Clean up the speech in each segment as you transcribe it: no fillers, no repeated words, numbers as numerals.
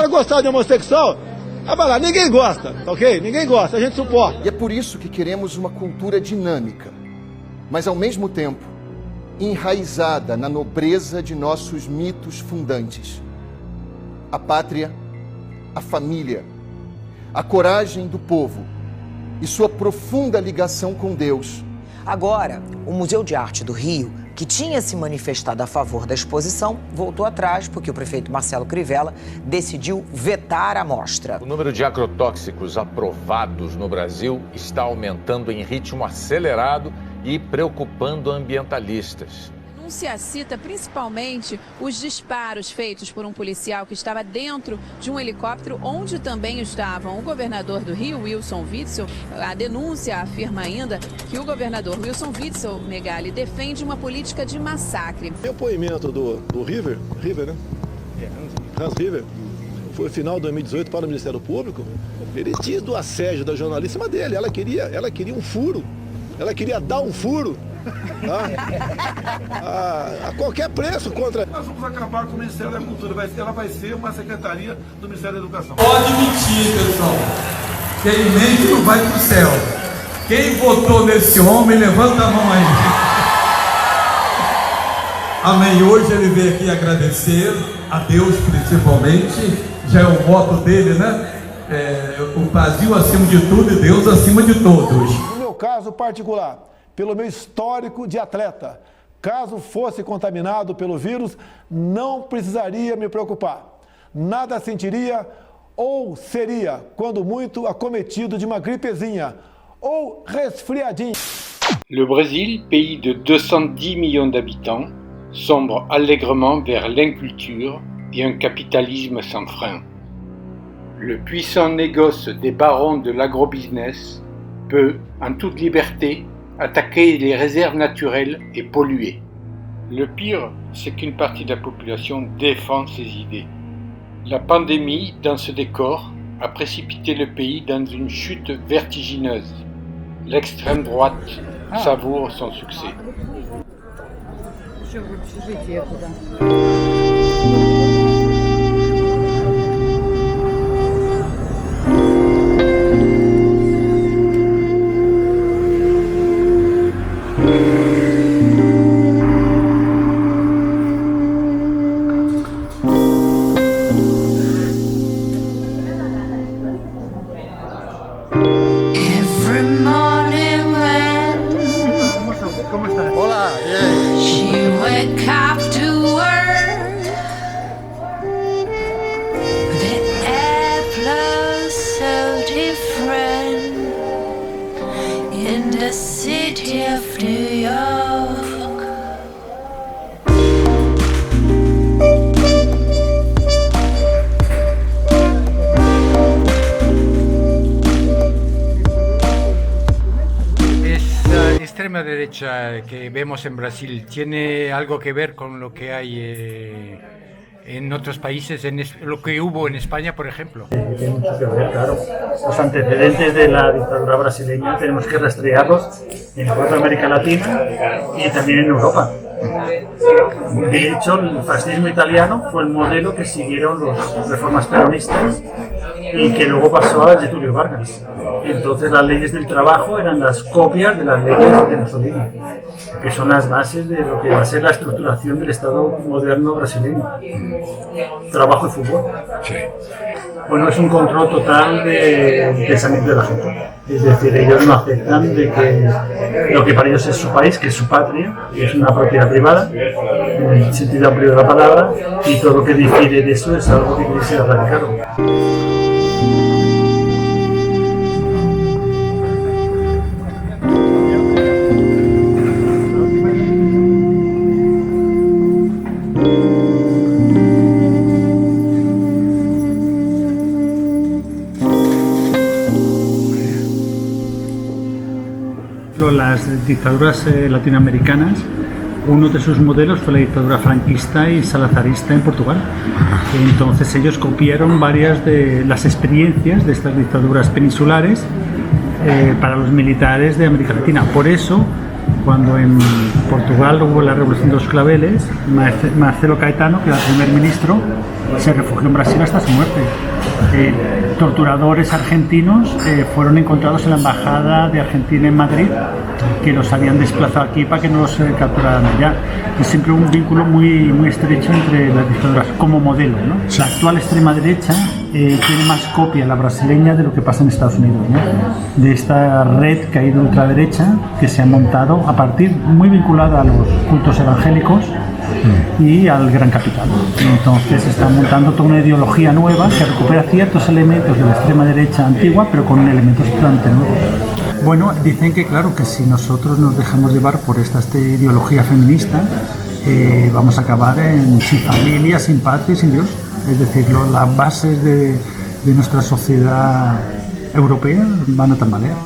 Agora gostar de homossexual, vai lá, ninguém gosta, tá ok? Ninguém gosta, a gente suporta. E é por isso que queremos uma cultura dinâmica, mas ao mesmo tempo enraizada na nobreza de nossos mitos fundantes. A pátria, a família, a coragem do povo e sua profunda ligação com Deus. Agora, o Museu de Arte do Rio, que tinha se manifestado a favor da exposição, voltou atrás porque o prefeito Marcelo Crivella decidiu vetar a mostra. O número de agrotóxicos aprovados no Brasil está aumentando em ritmo acelerado e preocupando ambientalistas. A denúncia cita principalmente os disparos feitos por um policial que estava dentro de um helicóptero onde também estavam o governador do Rio, Wilson Witzel. A denúncia afirma ainda que o governador Wilson Witzel, Megali, defende uma política de massacre. O depoimento do River, né? Hans River, foi no final de 2018 para o Ministério Público. Ele diz do assédio da jornalista dele. Ela queria um furo. Ela queria dar um furo. A qualquer preço contra... Nós vamos acabar com o Ministério da Cultura, ela vai ser uma secretaria do Ministério da Educação. Pode mentir, pessoal. Quem mente não vai pro céu. Quem votou nesse homem, levanta a mão aí. Amém. Hoje ele veio aqui agradecer a Deus principalmente. Já é o voto dele, né? O Brasil acima de tudo e Deus acima de todos. No meu caso particular, pelo meu histórico de atleta, caso fosse contaminado pelo vírus, não precisaria me preocupar. Nada sentiria ou seria, quando muito, acometido de uma gripezinha ou resfriadinho. Le Brésil, pays de 210 millions d'habitants, sombre allègrement vers l'inculture et un capitalisme sans frein. Le puissant négoce des barons de l'agrobusiness peut, en toute liberté, attaquer les réserves naturelles et polluer. Le pire, c'est qu'une partie de la population défend ses idées. La pandémie, dans ce décor, a précipité le pays dans une chute vertigineuse. L'extrême droite savoure son succès. Extrema derecha que vemos en Brasil tiene algo que ver con lo que hay en otros países, lo que hubo en España, por ejemplo. Tiene mucho que ver, claro. Los antecedentes de la dictadura brasileña tenemos que rastrearlos en toda América Latina y también en Europa. De hecho, el fascismo italiano fue el modelo que siguieron los reformas peronistas y que luego pasó a Getúlio Vargas. Entonces las leyes del trabajo eran las copias de las leyes de Mussolini, que son las bases de lo que va a ser la estructuración del Estado moderno brasileño. Trabajo y fútbol. Sí. Bueno, es un control total de pensamiento de la gente. Es decir, ellos no aceptan de que lo que para ellos es su país, que es su patria, que es una propiedad privada, en el sentido amplio de la palabra, y todo lo que difiere de eso es algo que quiere ser erradicado. Las dictaduras latinoamericanas, uno de sus modelos fue la dictadura franquista y salazarista en Portugal. Entonces ellos copiaron varias de las experiencias de estas dictaduras peninsulares para los militares de América Latina. Por eso Cuando en Portugal hubo la Revolución de los Claveles, Marcelo Caetano, que era el primer ministro, se refugió en Brasil hasta su muerte. Torturadores argentinos fueron encontrados en la embajada de Argentina en Madrid, que los habían desplazado aquí para que no los capturaran allá. Es siempre un vínculo muy estrecho entre las dictaduras como modelo, ¿no? La actual extrema derecha tiene más copia, la brasileña, de lo que pasa en Estados Unidos, ¿no? De esta red que hay de ultraderecha que se ha montado a partir, muy vinculada a los cultos evangélicos y al gran capital. Entonces se está montando toda una ideología nueva que recupera ciertos elementos de la extrema derecha antigua, pero con elementos totalmente nuevos. Bueno, dicen que claro, que si nosotros nos dejamos llevar por esta ideología feminista, vamos a acabar sin familia, sin patria, sin Dios. Es decir, las bases de nuestra sociedad europea van a tambalear.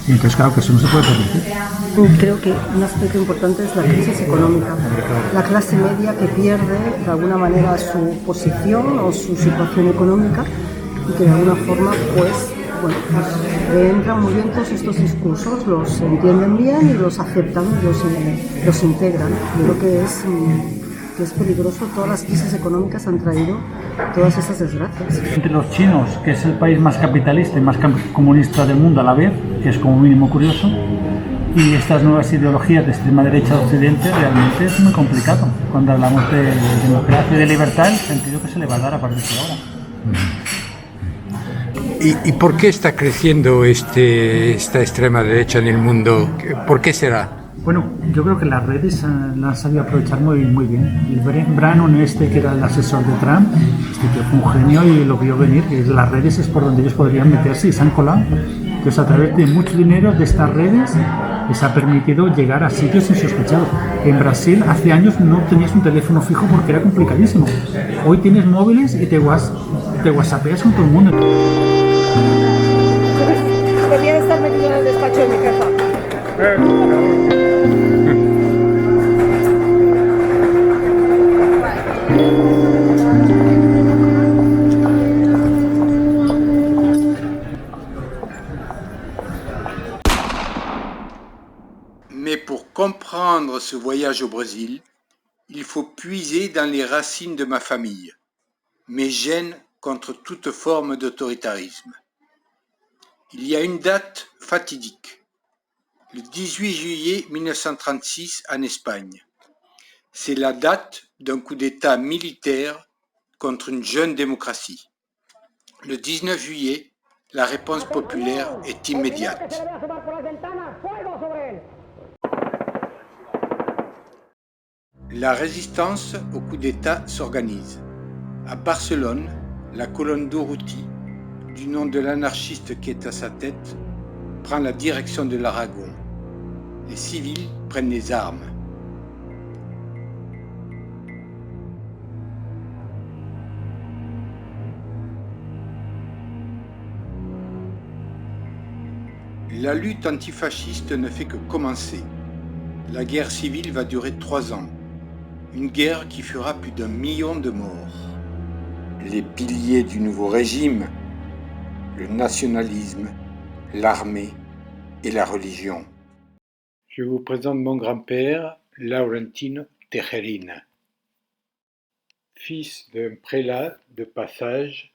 Y entonces, claro, que eso no se puede permitir. Creo que un aspecto importante es la crisis económica. La clase media que pierde de alguna manera su posición o su situación económica y que de alguna forma pues entran muy bien todos estos discursos, los entienden bien y los aceptan, los integran. Yo creo que es peligroso. Todas las crisis económicas han traído todas esas desgracias. Entre los chinos, que es el país más capitalista y más comunista del mundo a la vez, que es como mínimo curioso, y estas nuevas ideologías de extrema derecha de Occidente, realmente es muy complicado. Cuando hablamos de democracia y de libertad, el sentido que se le va a dar a partir de ahora. ¿Y por qué está creciendo esta extrema derecha en el mundo? ¿Por qué será? Bueno, yo creo que las redes las han sabido aprovechar muy bien. El Brannon, que era el asesor de Trump, que fue un genio y lo vio venir, que las redes es por donde ellos podrían meterse y se han colado. Entonces, a través de mucho dinero de estas redes les ha permitido llegar a sitios insospechados. En Brasil, hace años no tenías un teléfono fijo porque era complicadísimo. Hoy tienes móviles y te whatsappeas con todo el mundo. Debería estar metido en el despacho de mi jefa. Mais pour comprendre ce voyage au Brésil, il faut puiser dans les racines de ma famille, mes gènes contre toute forme d'autoritarisme. Il y a une date fatidique, le 18 juillet 1936 en Espagne. C'est la date d'un coup d'État militaire contre une jeune démocratie. Le 19 juillet, la réponse populaire est immédiate. La résistance au coup d'État s'organise. À Barcelone, la colonne d'Urruti, du nom de l'anarchiste qui est à sa tête, prend la direction de l'Aragon. Les civils prennent les armes. La lutte antifasciste ne fait que commencer. La guerre civile va durer 3 ans. Une guerre qui fera plus d'1 million de morts. Les piliers du nouveau régime, le nationalisme, l'armée et la religion. Je vous présente mon grand-père, Laurentino Tejerina. Fils d'un prélat de passage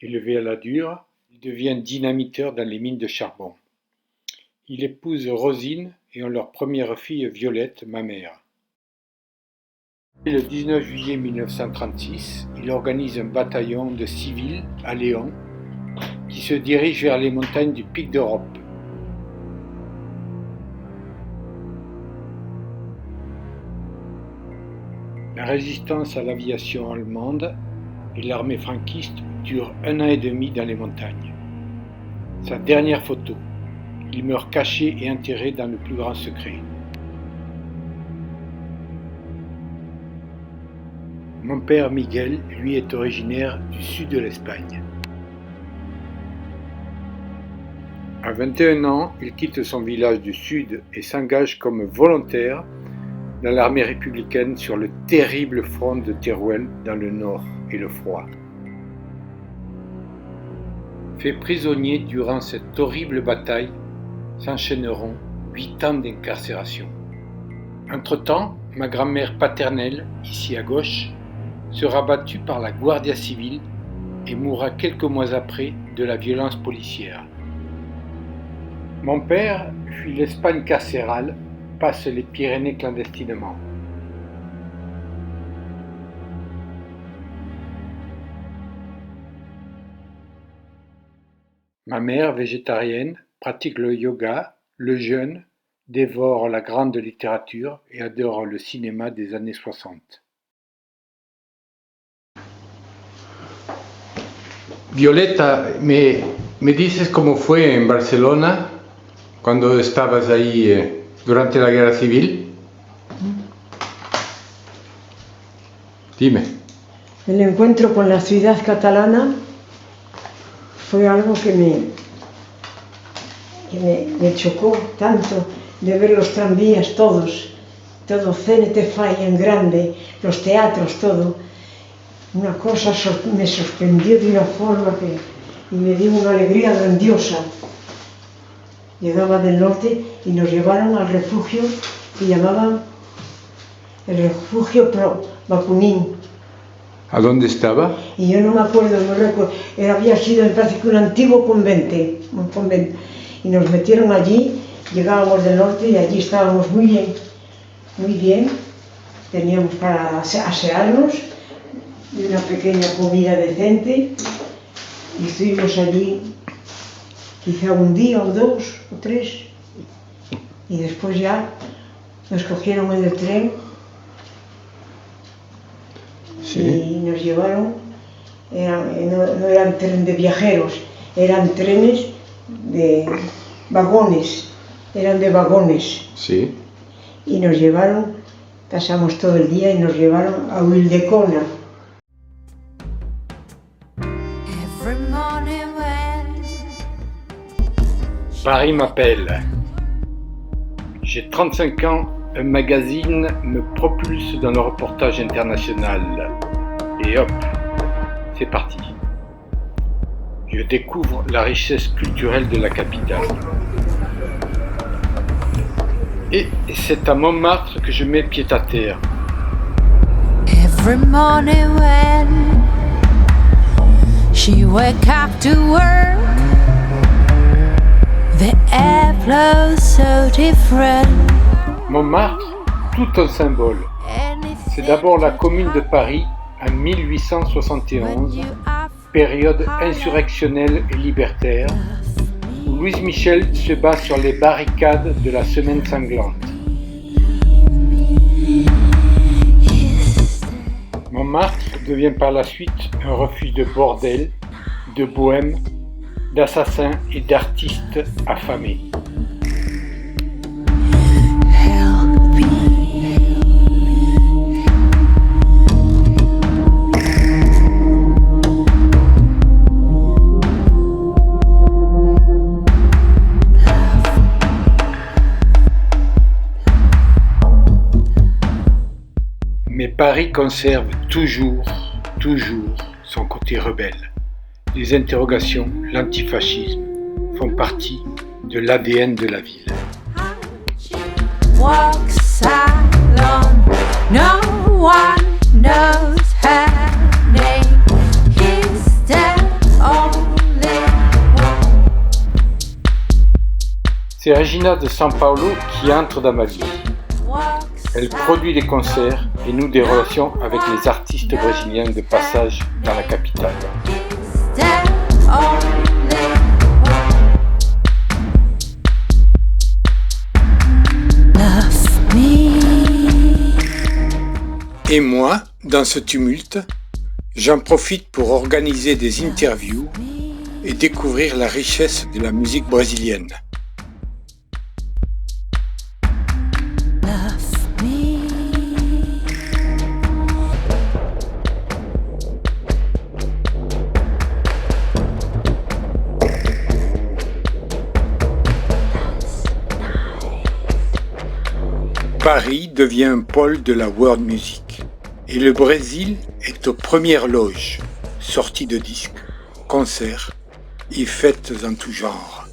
élevé à la dure, il devient dynamiteur dans les mines de charbon. Il épouse Rosine et ont leur première fille Violette, ma mère. Le 19 juillet 1936, il organise un bataillon de civils à Léon qui se dirige vers les montagnes du Pic d'Europe. La résistance à l'aviation allemande et l'armée franquiste dure 1 an et demi dans les montagnes. Sa dernière photo, il meurt caché et enterré dans le plus grand secret. Mon père Miguel, lui, est originaire du sud de l'Espagne. À 21 ans, il quitte son village du sud et s'engage comme volontaire dans l'armée républicaine sur le terrible front de Teruel dans le nord et le froid. Fait prisonnier durant cette horrible bataille, s'enchaîneront 8 ans d'incarcération. Entre-temps, ma grand-mère paternelle, ici à gauche, sera battue par la Guardia Civile et mourra quelques mois après de la violence policière. Mon père fuit l'Espagne carcérale, passe les Pyrénées clandestinement. Ma mère, végétarienne, pratique le yoga, le jeûne, dévore la grande littérature et adore le cinéma des années 60. Violeta, ¿me dices cómo fue en Barcelona cuando estabas ahí durante la guerra civil? Dime. El encuentro con la ciudad catalana fue algo que me chocó tanto, de ver los tranvías todo CNT Fai en grande, los teatros, todo. Una cosa me sorprendió de una forma y me dio una alegría grandiosa. Llegaba del norte y nos llevaron al refugio que llamaban el refugio Pro Bakunin. ¿A dónde estaba? Y yo no me acuerdo, había sido, me parece que un antiguo convento. Y nos metieron allí, llegábamos del norte y allí estábamos muy bien. Teníamos para asearnos, de una pequeña comida decente. Y estuvimos allí quizá un día o 2 o 3. Y después ya nos cogieron en el tren. Sí. Y nos llevaron, no eran trenes de viajeros, eran trenes de vagones, Sí. Y nos llevaron, pasamos todo el día y nos llevaron a Ulldecona. Paris m'appelle. J'ai 35 ans, un magazine me propulse dans le reportage international. Et hop, c'est parti. Je découvre la richesse culturelle de la capitale. Et c'est à Montmartre que je mets pied à terre. Every morning when she wake up to work, the air flows so different. Montmartre, tout un symbole. C'est d'abord la commune de Paris en 1871, période insurrectionnelle et libertaire, où Louise Michel se bat sur les barricades de la Semaine sanglante. Montmartre devient par la suite un refuge de bordel, de bohème, d'assassins et d'artistes affamés. Mais Paris conserve toujours son côté rebelle. Les interrogations, l'antifascisme font partie de l'ADN de la ville. Walks alone, no one knows her name. He's the only one. C'est Regina de San Paolo qui entre dans ma vie. Elle produit des concerts et noue des relations avec les artistes brésiliens de passage dans la capitale. Et moi, dans ce tumulte, j'en profite pour organiser des interviews et découvrir la richesse de la musique brésilienne. Paris devient un pôle de la world music et le Brésil est aux premières loges, sorties de disques, concerts et fêtes en tout genre.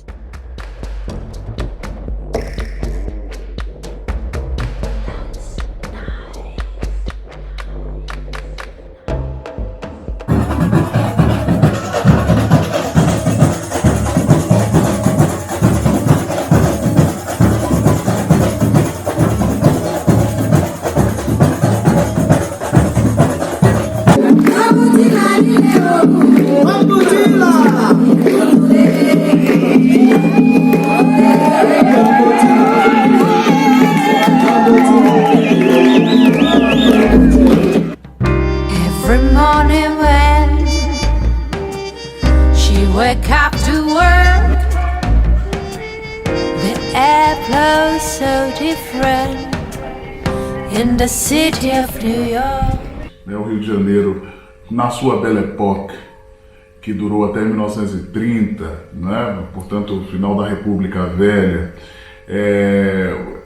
morning when she wake up to work, the air blows so different in the city of New York. O Rio de Janeiro, na sua Belle Époque, que durou até 1930, né? Portanto, o final da República Velha,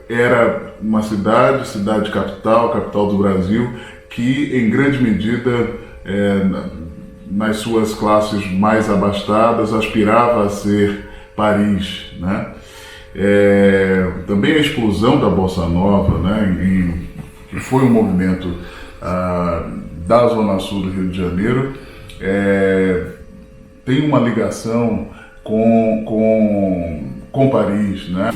era uma cidade capital do Brasil, que em grande medida, nas suas classes mais abastadas, aspirava a ser Paris, né? Também a explosão da Bossa Nova, né? Que foi um movimento da Zona Sul do Rio de Janeiro, tem uma ligação com Paris, né?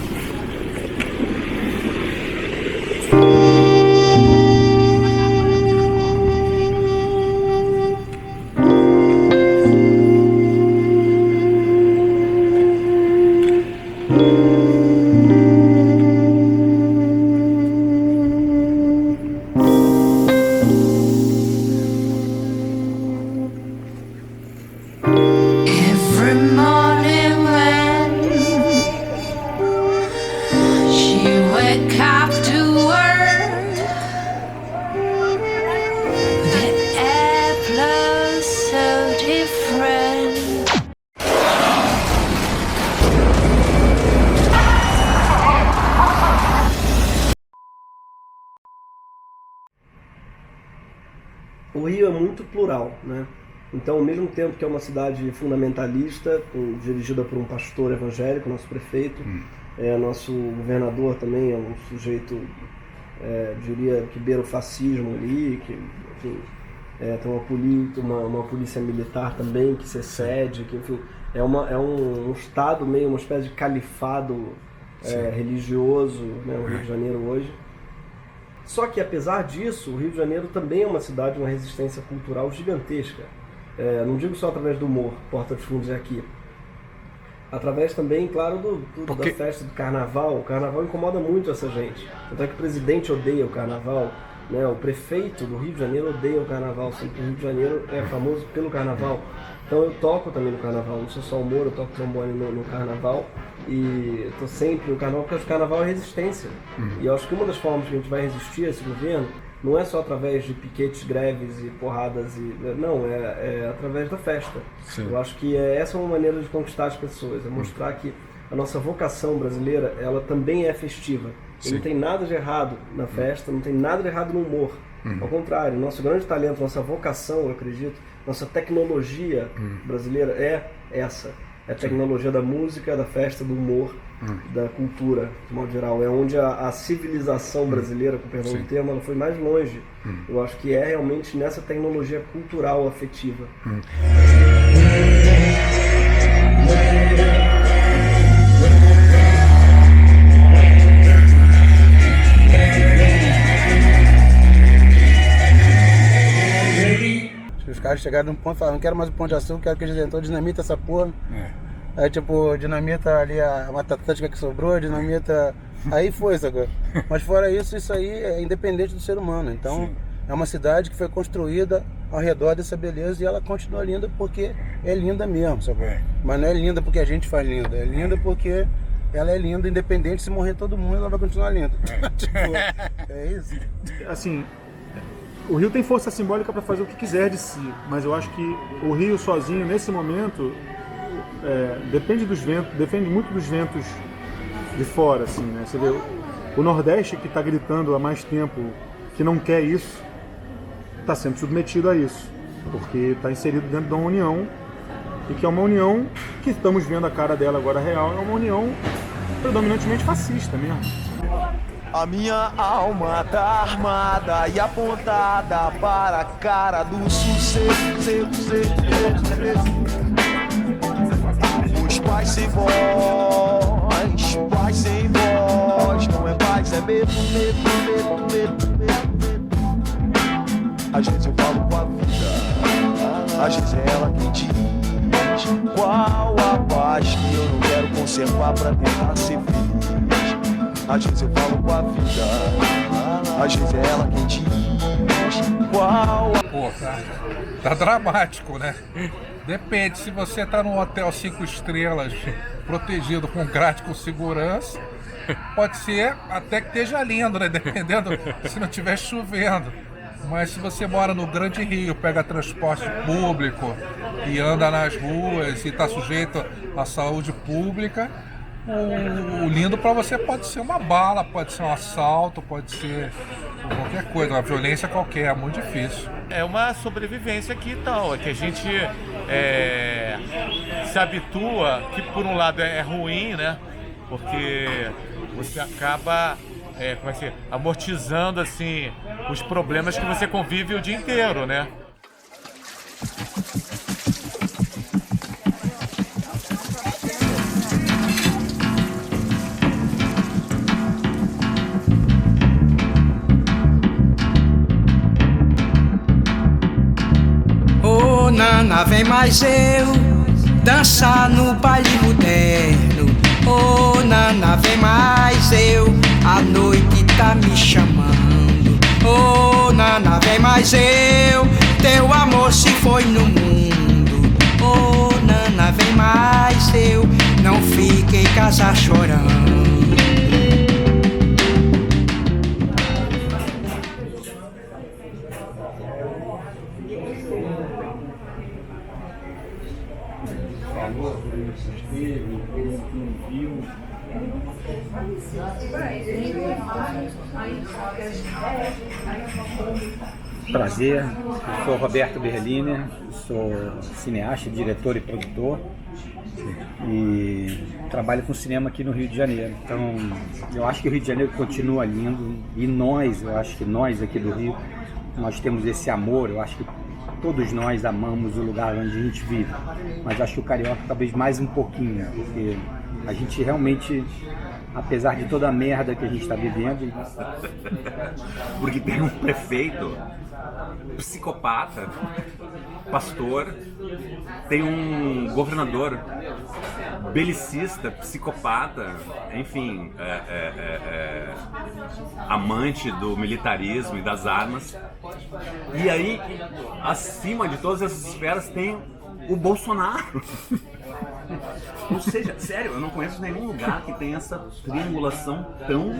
O Rio é muito plural, né? Então, ao mesmo tempo que é uma cidade fundamentalista, dirigida por um pastor evangélico, nosso prefeito, nosso governador também é um sujeito, diria, que beira o fascismo ali, que, enfim, tem uma polícia militar também que se excede, que, enfim, é um estado meio, uma espécie de califado religioso, né, o Rio de Janeiro hoje. Só que, apesar disso, o Rio de Janeiro também é uma cidade de uma resistência cultural gigantesca. Não digo só através do humor, Porta dos Fundos é aqui. Através também, claro, da festa do carnaval. O carnaval incomoda muito essa gente. Tanto é que o presidente odeia o carnaval, né? O prefeito do Rio de Janeiro odeia o carnaval. Sempre o Rio de Janeiro é famoso pelo carnaval. Então eu toco também no carnaval, não sou só humor, eu toco trombone no carnaval. E estou sempre no carnaval, porque o carnaval é resistência. E eu acho que uma das formas que a gente vai resistir a esse governo não é só através de piquetes, greves e porradas, não, é através da festa. Sim. Eu acho que essa é uma maneira de conquistar as pessoas, é mostrar que a nossa vocação brasileira, ela também é festiva. E não tem nada de errado na festa, não tem nada de errado no humor. Ao contrário, nosso grande talento, nossa vocação, eu acredito, nossa tecnologia brasileira é essa. É a tecnologia da música, da festa, do humor, da cultura, de modo geral. É onde a civilização brasileira, com perdão do termo, ela foi mais longe. Eu acho que é realmente nessa tecnologia cultural, afetiva. Os caras chegaram num ponto e falaram, não quero mais o Pão de Açúcar, quero que eles então dinamita essa porra. Aí tipo, dinamita ali a Mata Atlântica que sobrou, dinamita... Aí foi, sacou? Mas fora isso, isso aí é independente do ser humano. Então, é uma cidade que foi construída ao redor dessa beleza e ela continua linda porque é linda mesmo, sacou? Mas não é linda porque a gente faz linda, é linda porque ela é linda, independente se morrer todo mundo, ela vai continuar linda. Tipo, é isso. Assim, o Rio tem força simbólica para fazer o que quiser de si, mas eu acho que o Rio sozinho, nesse momento, depende dos ventos, depende muito dos ventos de fora, assim, né? Você vê o Nordeste, que está gritando há mais tempo que não quer isso, está sendo submetido a isso, porque está inserido dentro de uma união, e que é uma união que estamos vendo a cara dela agora real, é uma união predominantemente fascista mesmo. A minha alma tá armada e apontada para a cara do sucesso. Os pais sem voz, paz sem voz. Não é paz, é medo, medo, medo, medo, medo. Às vezes eu falo com a vida, às vezes é ela quem diz qual a paz que eu não quero conservar pra tentar ser feliz. Às vezes eu falo com a vida, às vezes é ela quem diz qual. Pô, tá dramático, né? Depende, se você tá num hotel 5 estrelas, protegido com grade com segurança, pode ser até que esteja lindo, né? Dependendo se não estiver chovendo. Mas se você mora no Grande Rio, pega transporte público e anda nas ruas e está sujeito à saúde pública, o lindo para você pode ser uma bala, pode ser um assalto, pode ser qualquer coisa, uma violência qualquer, é muito difícil. É uma sobrevivência aqui e tal, é que a gente se habitua, que por um lado é ruim, né? Porque você acaba como é que é, amortizando assim os problemas que você convive o dia inteiro, né? Ô Nana, vem mais eu dançar no baile moderno. Ô Nana, vem mais eu, a noite tá me chamando. Ô Nana, vem mais eu, teu amor se foi no mundo. Ô Nana, vem mais eu, não fique em casa chorando. Prazer, eu sou Roberto Berliner, sou cineasta, diretor e produtor e trabalho com cinema aqui no Rio de Janeiro. Então, eu acho que o Rio de Janeiro continua lindo e eu acho que nós aqui do Rio, nós temos esse amor, eu acho que todos nós amamos o lugar onde a gente vive, mas acho que o carioca talvez mais um pouquinho, porque a gente realmente, apesar de toda a merda que a gente está vivendo... Porque tem um prefeito psicopata, pastor, tem um governador belicista, psicopata, enfim, amante do militarismo e das armas. E aí, acima de todas essas esferas, tem o Bolsonaro. Ou seja, sério, eu não conheço nenhum lugar que tenha essa triangulação tão...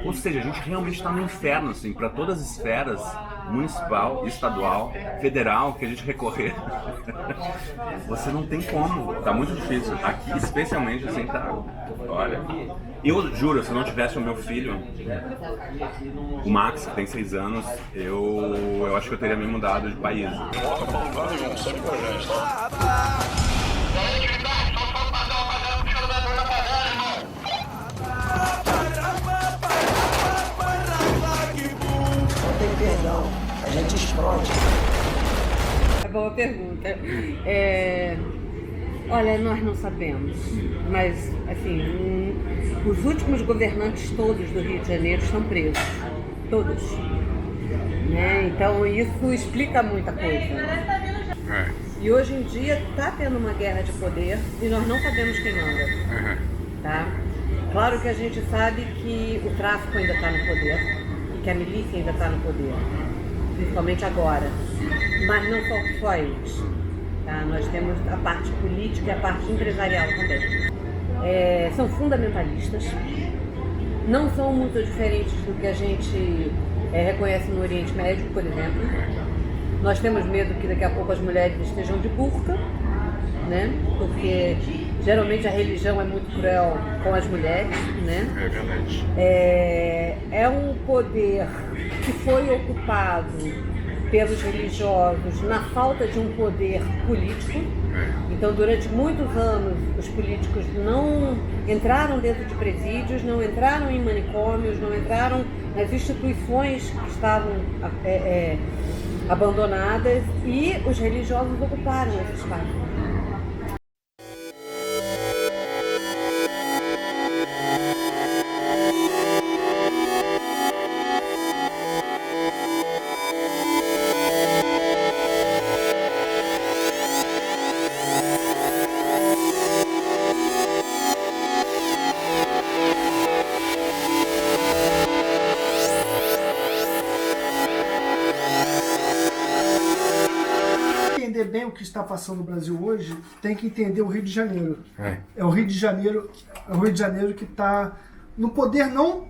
Ou seja, a gente realmente está no inferno, assim, para todas as esferas, municipal, estadual, federal, que a gente recorrer. Você não tem como, tá muito difícil. Aqui, especialmente, assim, tá... Olha, eu juro, se eu não tivesse o meu filho, o Max, que tem 6 anos, eu acho que eu teria me mudado de país. Não tem perdão, a gente explode. Boa pergunta. Olha, nós não sabemos, mas assim, os últimos governantes todos do Rio de Janeiro estão presos, todos. Né? Então isso explica muita coisa. E hoje em dia está tendo uma guerra de poder e nós não sabemos quem manda. Tá? Claro que a gente sabe que o tráfico ainda está no poder e que a milícia ainda está no poder, principalmente agora. Mas não são só eles. Tá? Nós temos a parte política e a parte empresarial também. São fundamentalistas, não são muito diferentes do que a gente reconhece no Oriente Médio, por exemplo. Nós temos medo que daqui a pouco as mulheres estejam de burca, né? Porque geralmente a religião é muito cruel com as mulheres, né? É verdade. É um poder que foi ocupado pelos religiosos na falta de um poder político. Então, durante muitos anos, os políticos não entraram dentro de presídios, não entraram em manicômios, não entraram nas instituições que estavam abandonadas, e os religiosos ocuparam esse espaço. entender bem o que está passando no Brasil hoje, tem que entender o Rio de Janeiro. É o Rio de Janeiro que está no poder, não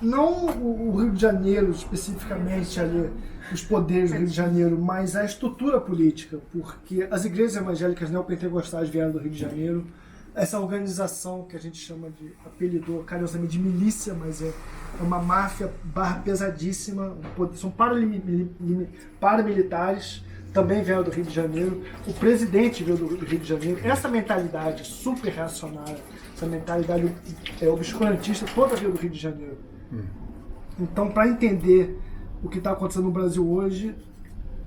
o Rio de Janeiro especificamente ali, os poderes do Rio de Janeiro, mas a estrutura política, porque as igrejas evangélicas neopentecostais vieram do Rio de Janeiro, essa organização que a gente chama de, apelidou carinhosamente de milícia, mas é uma máfia pesadíssima, são paramilitares, também vieram do Rio de Janeiro, o presidente veio do Rio de Janeiro, essa mentalidade super reacionária, essa mentalidade obscurantista, toda veio do Rio de Janeiro. Então, para entender o que está acontecendo no Brasil hoje,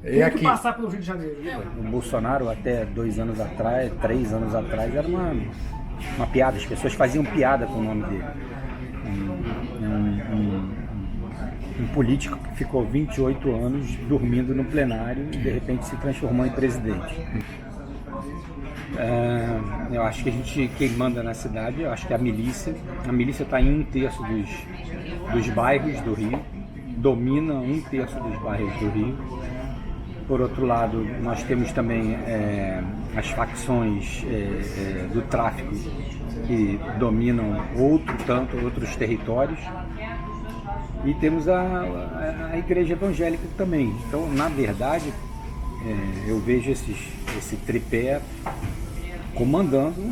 tem que passar pelo Rio de Janeiro. O Bolsonaro, até 2 anos atrás, 3 anos atrás, era uma piada. As pessoas faziam piada com o nome dele. Um político que ficou 28 anos dormindo no plenário e de repente se transformou em presidente. Eu acho que quem manda na cidade, eu acho que a milícia está em 1/3 dos bairros do Rio, domina 1/3 dos bairros do Rio. Por outro lado, nós temos também as facções do tráfico que dominam outros territórios. E temos a igreja evangélica também. Então, na verdade, eu vejo esse tripé comandando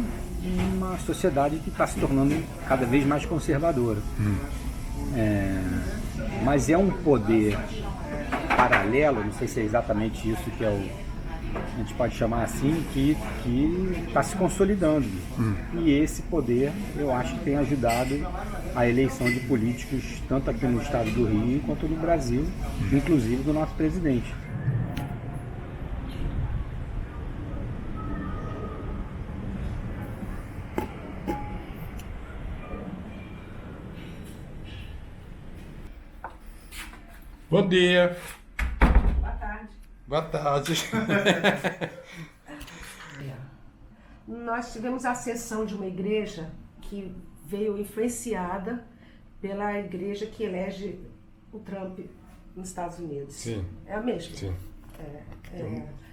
uma sociedade que está se tornando cada vez mais conservadora. Mas é um poder paralelo, não sei se é exatamente isso que a gente pode chamar assim, que está se consolidando. E esse poder, eu acho que tem ajudado a eleição de políticos, tanto aqui no estado do Rio quanto no Brasil, inclusive do nosso presidente. Bom dia. Boa tarde. Boa tarde. Nós tivemos a ascensão de uma igreja que veio influenciada pela igreja que elege o Trump nos Estados Unidos. Sim. É a mesma. Sim.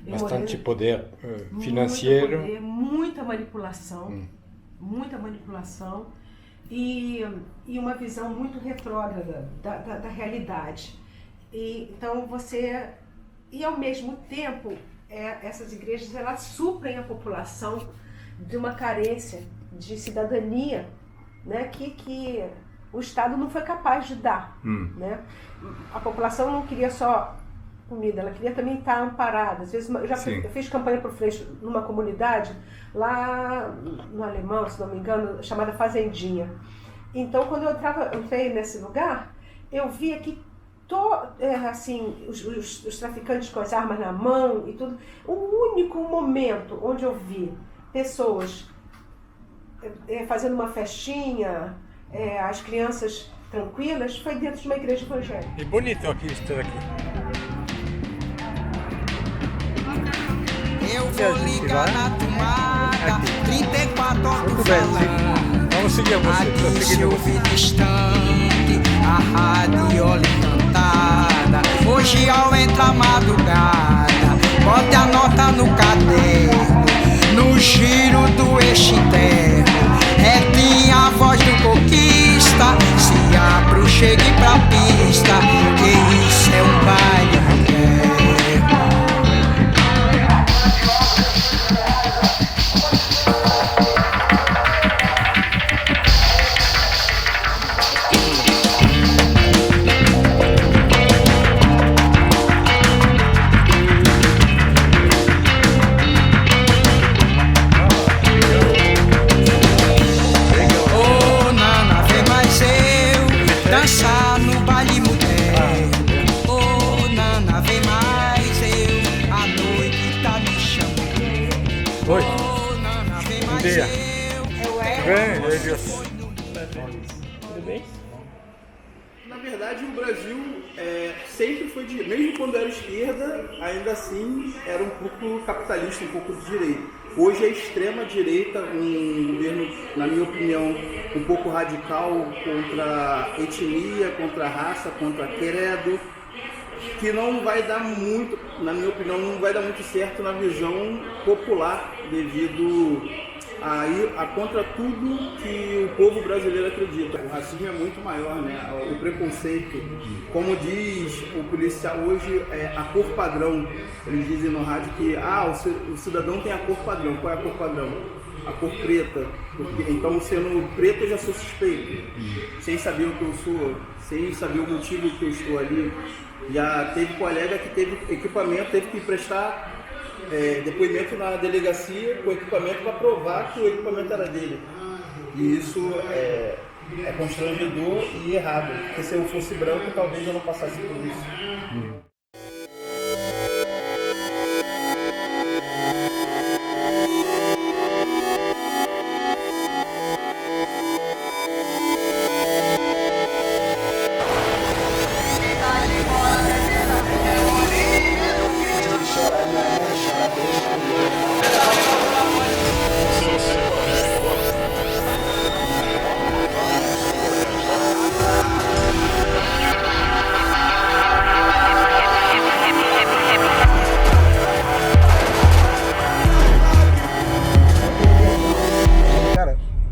Bastante poder financeiro. Muito poder, muita manipulação. Muita manipulação. E uma visão muito retrógrada da realidade. Então e ao mesmo tempo, essas igrejas elas suprem a população de uma carência de cidadania, né, que o Estado não foi capaz de dar. Né? A população não queria só comida, ela queria também estar amparada. Às vezes, eu fiz campanha por frente numa comunidade, lá no Alemão, se não me engano, chamada Fazendinha. Então, quando eu entrei nesse lugar, eu via que os traficantes com as armas na mão e tudo. O único momento onde eu vi pessoas fazendo uma festinha, as crianças tranquilas, foi dentro de uma igreja evangélica. E bonito aqui estar aqui. Eu vou ligar na tomada, 34 horas falando. Vamos seguir você. Eu vi distante, a radiola encantada. Hoje ao entrar a madrugada, bote a nota no caderno, no giro do eixo interno. Retinha a voz do conquista, se abro, chegue pra pista, que isso é um baile moderno. Dançar no baile moderno. Oh, Nana, vem mais eu. A noite tá me chamando. Oi. Oh, Nana, vem mais dia. eu. Tudo bem? Na verdade, o Brasil sempre foi de... Mesmo quando era esquerda, ainda assim era um pouco capitalista, um pouco de direita. Hoje é extrema-direita, um governo, na minha opinião, um pouco radical contra etnia, contra raça, contra credo, que não vai dar muito, na minha opinião, não vai dar muito certo na visão popular, devido a contra tudo que o povo brasileiro acredita. O racismo é muito maior, né? O preconceito, como diz o policial hoje, é a cor padrão. Eles dizem no rádio que o cidadão tem a cor padrão. Qual é a cor padrão? A cor preta. Porque, então, sendo preto, eu já sou suspeito, sem saber o que eu sou, sem saber o motivo que eu estou ali. Já teve colega que teve equipamento, teve que prestar depoimento na delegacia com equipamento para provar que o equipamento era dele. E isso é constrangedor e errado, porque se eu fosse branco, talvez eu não passasse por isso.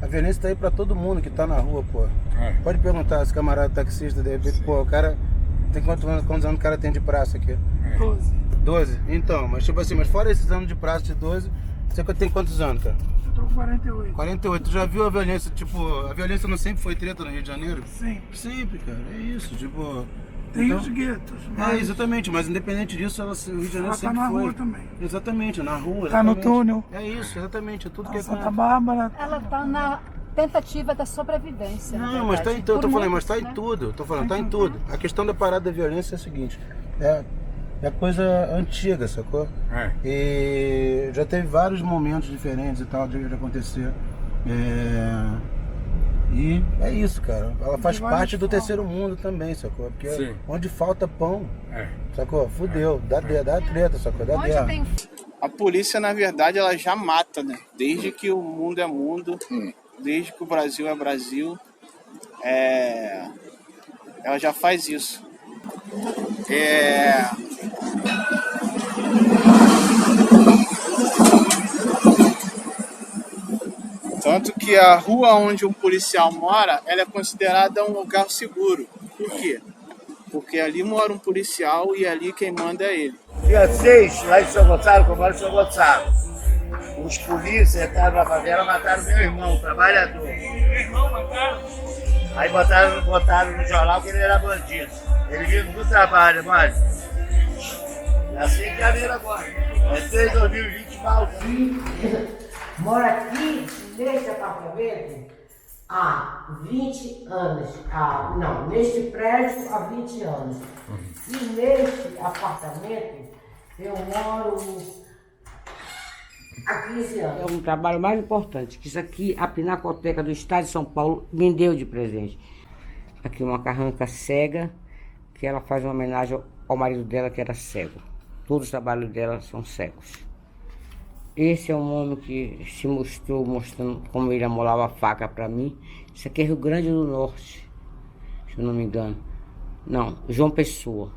A violência tá aí pra todo mundo que tá na rua, pô. Pode perguntar se camarada taxista, de repente, pô, o cara tem quantos anos o cara tem de praça aqui? 12. Então, mas tipo assim, mas fora esses anos de praça de 12, você tem quantos anos, cara? Eu tô com 48. 48. Tu já viu a violência, tipo, a violência não sempre foi treta no Rio de Janeiro? Sempre. Sempre, cara, é isso, tipo... Tem então, os guetos. Mas... exatamente, mas independente disso, o Rio de Janeiro sempre tá na foi. rua também. Exatamente, na rua. Tá no exatamente. túnel. É isso, exatamente, é tudo que Santa acontece. Bárbara. Ela tá na tentativa da sobrevivência. Não, mas tá em tudo, eu tô falando, mas tá em tudo, tô falando, tá em tudo. A questão da parada da violência é a seguinte, é coisa antiga, sacou? E já teve vários momentos diferentes e tal de acontecer. E é isso, cara. Ela faz parte do terceiro mundo também, sacou? Porque onde falta pão, sacou? Fudeu, dá treta, sacou? Dá guerra. A polícia, na verdade, ela já mata, né? Desde que o mundo é mundo, desde que o Brasil é Brasil, ela já faz isso. Tanto que a rua onde um policial mora, ela é considerada um lugar seguro. Por quê? Porque ali mora um policial e ali quem manda é ele. Dia 6, lá em São Gonçalo, que eu moro em São Gonçalo, os polícias entraram na favela, mataram meu irmão, trabalhador. Aí botaram no jornal que ele era bandido. Ele vive do trabalho, mano. É assim que é a vida agora. É 3 2020 mal. Moro aqui nesse apartamento há 20 anos. Não, neste prédio há 20 anos. E neste apartamento eu moro há 15 anos. É um trabalho mais importante, que isso aqui a Pinacoteca do Estado de São Paulo me deu de presente. Aqui uma carranca cega, que ela faz uma homenagem ao marido dela que era cego. Todos os trabalhos dela são cegos. Esse é um homem que se mostrou mostrando como ele amolava a faca para mim. Isso aqui é Rio Grande do Norte, se eu não me engano. Não, João Pessoa.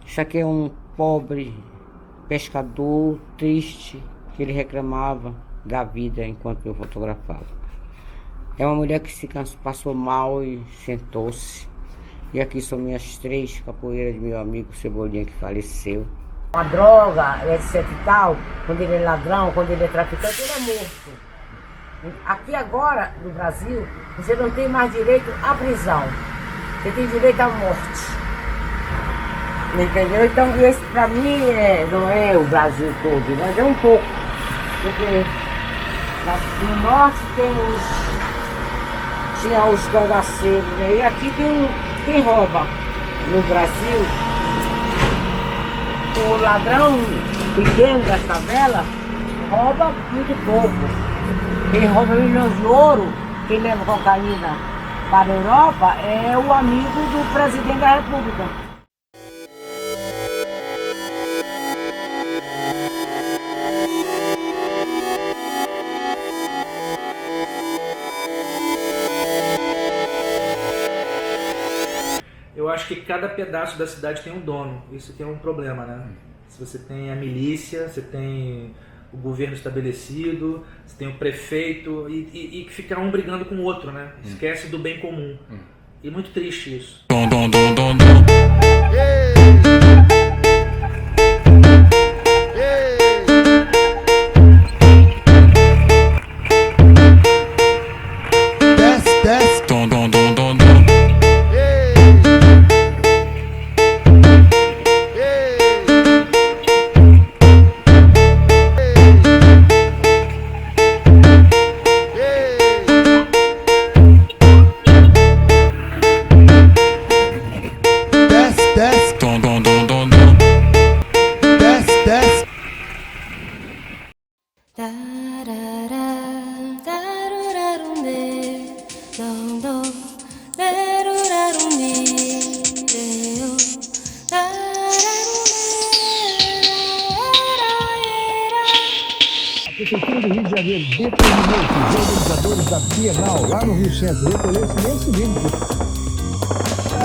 Isso aqui é um pobre pescador triste, que ele reclamava da vida enquanto eu fotografava. É uma mulher que se passou mal e sentou-se. E aqui são minhas 3 capoeiras de meu amigo Cebolinha, que faleceu. A droga, etc e tal, quando ele é ladrão, quando ele é traficante, ele é morto. Aqui agora, no Brasil, você não tem mais direito à prisão. Você tem direito à morte. Entendeu? Então, esse pra mim não é o Brasil todo, mas é um pouco. Porque no norte tinha os cangaceiros, né? E aqui tem quem rouba. No Brasil, o ladrão pequeno da favela rouba muito pouco. Quem rouba milhões de ouro, quem leva cocaína para a Europa é o amigo do presidente da República. Eu acho que cada pedaço da cidade tem um dono. Isso que é um problema, né? Se você tem a milícia, você tem o governo estabelecido, você tem o prefeito e fica um brigando com o outro, né? Esquece do bem comum. E muito triste isso. Prefeitura do Rio de Janeiro determinou que os organizadores da Bienal lá no Rio Centro recolhessem nem o seguinte.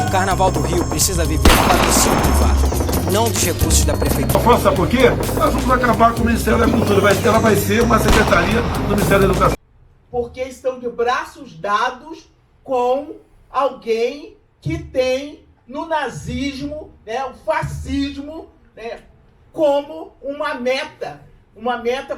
O Carnaval do Rio precisa viver do patrocínio privado, não dos recursos da Prefeitura. Sabe por quê? Nós vamos acabar com o Ministério da Cultura. Ela vai ser uma secretaria do Ministério da Educação. Porque estão de braços dados com alguém que tem no nazismo, né, o fascismo, né, como uma meta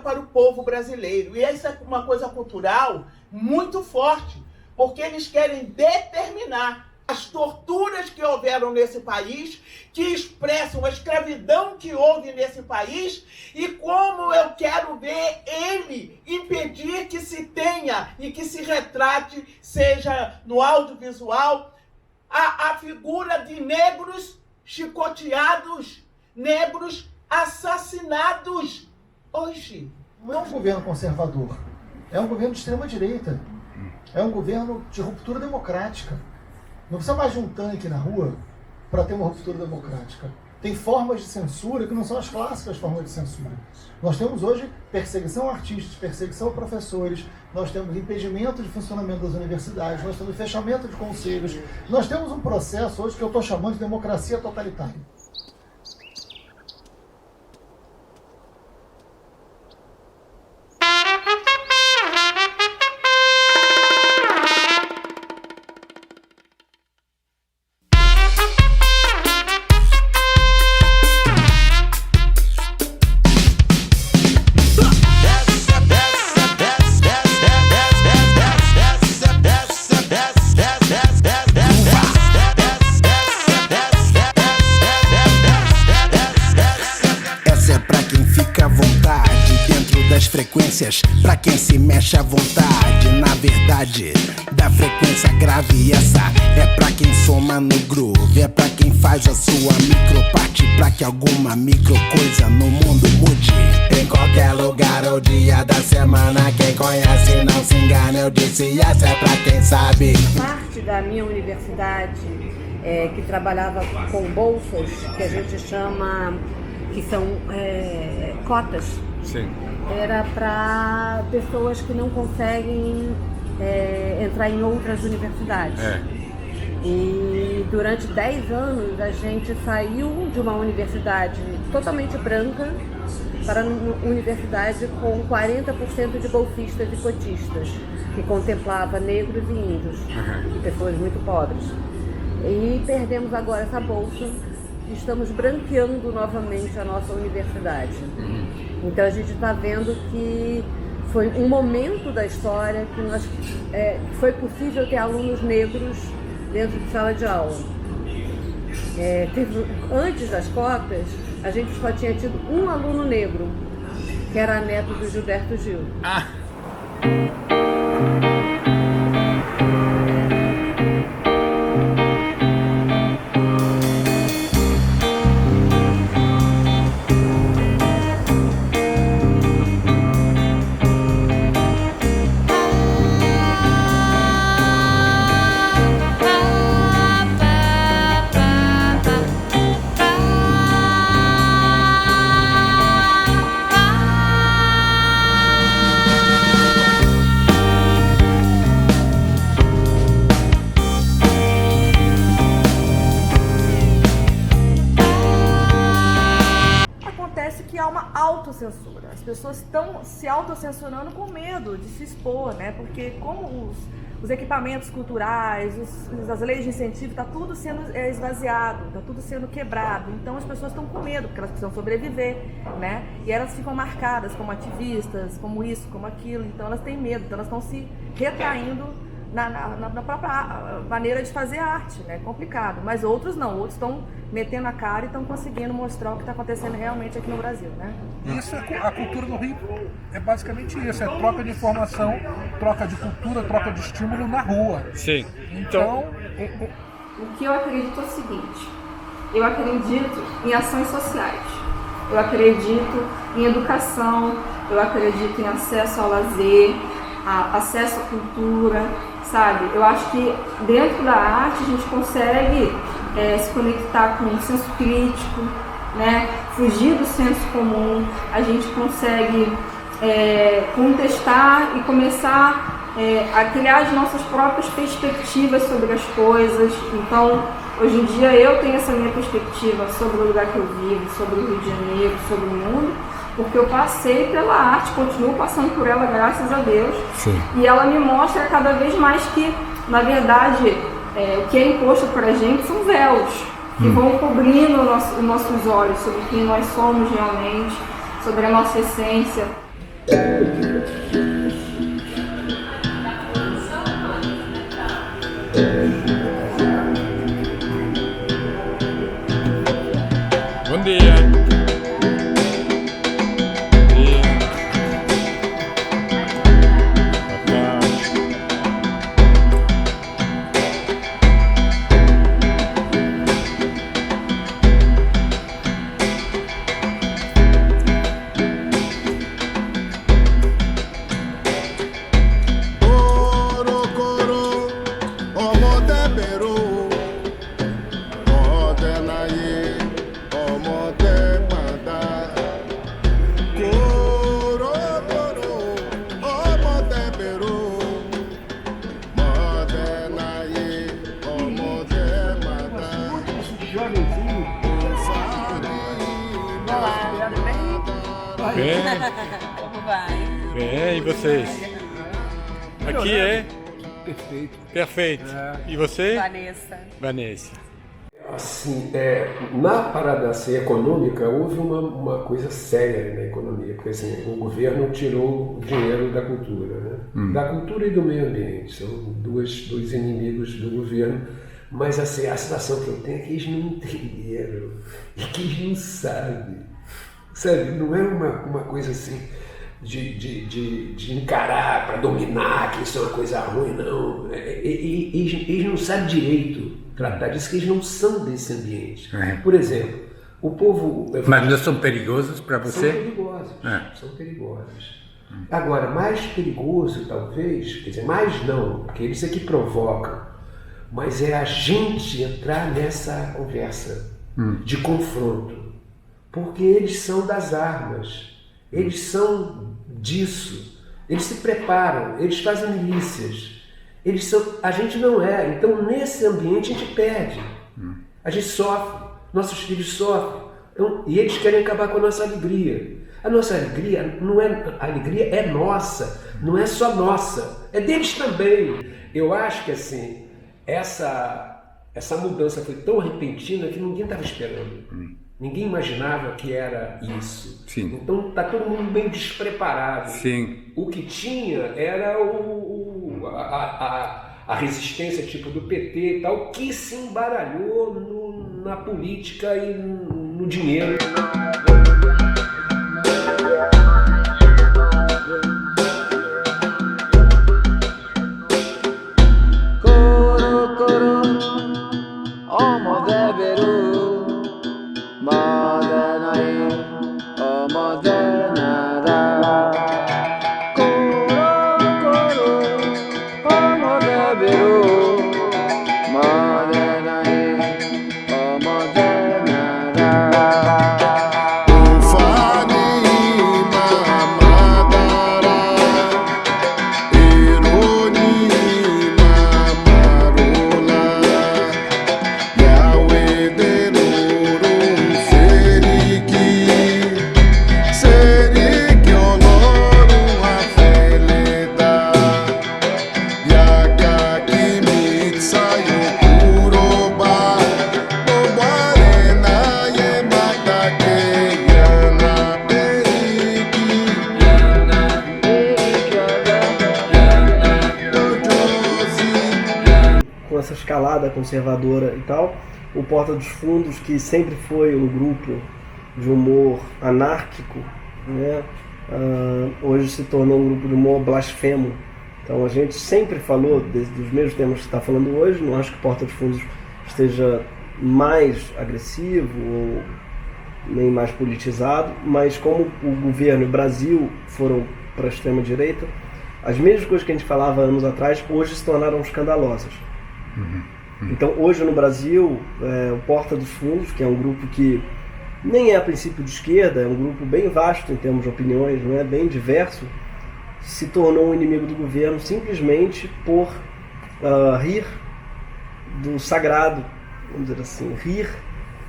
para o povo brasileiro. E essa é uma coisa cultural muito forte, porque eles querem determinar as torturas que houveram nesse país, que expressam a escravidão que houve nesse país, e como eu quero ver ele impedir que se tenha e que se retrate, seja no audiovisual, a figura de negros chicoteados, negros assassinados. Hoje. Não é um governo conservador, é um governo de extrema-direita, é um governo de ruptura democrática. Não precisa mais de um tanque na rua para ter uma ruptura democrática. Tem formas de censura que não são as clássicas formas de censura. Nós temos hoje perseguição a artistas, perseguição a professores, nós temos impedimento de funcionamento das universidades, nós temos fechamento de conselhos, nós temos um processo hoje que eu estou chamando de democracia totalitária. Pra quem se mexe à vontade, na verdade, da frequência grave. Essa é pra quem soma no groove, é pra quem faz a sua microparte, pra que alguma micro coisa no mundo mude. Em qualquer lugar ou dia da semana, quem conhece não se engana, eu disse, essa é pra quem sabe. Parte da minha universidade, que trabalhava com bolsas, que a gente chama, que são cotas. Sim. Era para pessoas que não conseguem entrar em outras universidades. E durante 10 anos a gente saiu de uma universidade totalmente branca para uma universidade com 40% de bolsistas e cotistas, que contemplava negros e índios, e pessoas muito pobres. E perdemos agora essa bolsa. Estamos branqueando novamente a nossa universidade. Então a gente está vendo que foi um momento da história que foi possível ter alunos negros dentro de sala de aula. Antes das cotas, a gente só tinha tido um aluno negro, que era neto do Gilberto Gil. parece que há uma autocensura. As pessoas estão se autocensurando com medo de se expor, né? Porque como os equipamentos culturais, as leis de incentivo, está tudo sendo esvaziado, está tudo sendo quebrado. Então as pessoas estão com medo, porque elas precisam sobreviver, né? E elas ficam marcadas como ativistas, como isso, como aquilo. Então elas têm medo, então elas estão se retraindo na própria maneira de fazer arte, né? Complicado. Mas outros não, outros estão metendo a cara e estão conseguindo mostrar o que está acontecendo realmente aqui no Brasil, né? Isso a cultura no Rio é basicamente isso, é troca de informação, troca de cultura, troca de estímulo na rua. Sim. Então, o que eu acredito é o seguinte: eu acredito em ações sociais, eu acredito em educação, eu acredito em acesso ao lazer, acesso à cultura, sabe? Eu acho que dentro da arte a gente consegue se conectar com o senso crítico, né? Fugir do senso comum, a gente consegue contestar e começar a criar as nossas próprias perspectivas sobre as coisas. Então, hoje em dia eu tenho essa minha perspectiva sobre o lugar que eu vivo, sobre o Rio de Janeiro, sobre o mundo, porque eu passei pela arte, continuo passando por ela, graças a Deus. Sim. E ela me mostra cada vez mais que, na verdade, o que é imposto para a gente são véus, que vão cobrindo os nossos olhos sobre quem nós somos realmente, sobre a nossa essência. Bom dia. Bem, e vocês? Aqui é? Perfeito. Perfeito. E você? Vanessa. Vanessa. Assim, na parada assim, econômica, houve uma coisa séria na economia, porque assim, o governo tirou o dinheiro da cultura, né? Da cultura e do meio ambiente, são dois inimigos do governo, mas assim, a sensação que eu tenho é que eles não entenderam, e que eles não sabem, sabe? Não é uma coisa assim de encarar para dominar, que isso é uma coisa ruim, não. Eles não sabem direito tratar disso, que eles não são desse ambiente. Por exemplo, o povo... Mas não são perigosos para você? São perigosos, são perigosos. Agora, mais perigoso talvez, quer dizer, mais não, porque eles é que provocam, mas é a gente entrar nessa conversa de confronto, porque eles são das armas, eles são disso, eles se preparam, eles fazem milícias. A gente não é, então nesse ambiente a gente perde, a gente sofre, nossos filhos sofrem, então, e eles querem acabar com a nossa alegria. A nossa alegria não é, a alegria é nossa, não é só nossa, é deles também. Eu acho que assim, essa mudança foi tão repentina que ninguém estava esperando. Ninguém imaginava que era isso. Sim. Então está todo mundo meio despreparado. Sim. O que tinha era a resistência tipo do PT e tal, que se embaralhou na política e no dinheiro. escalada conservadora e tal. O Porta dos Fundos, que sempre foi um grupo de humor anárquico, né? Hoje se tornou um grupo de humor blasfemo. Então a gente sempre falou dos mesmos temas que está falando hoje. Não acho que o Porta dos Fundos esteja mais agressivo ou nem mais politizado, mas como o governo e o Brasil foram para a extrema-direita, as mesmas coisas que a gente falava anos atrás, hoje se tornaram escandalosas. Então hoje no Brasil, o Porta dos Fundos, que é um grupo que nem é a princípio de esquerda, é um grupo bem vasto em termos de opiniões, não é, bem diverso, se tornou um inimigo do governo simplesmente por rir do sagrado, vamos dizer assim, rir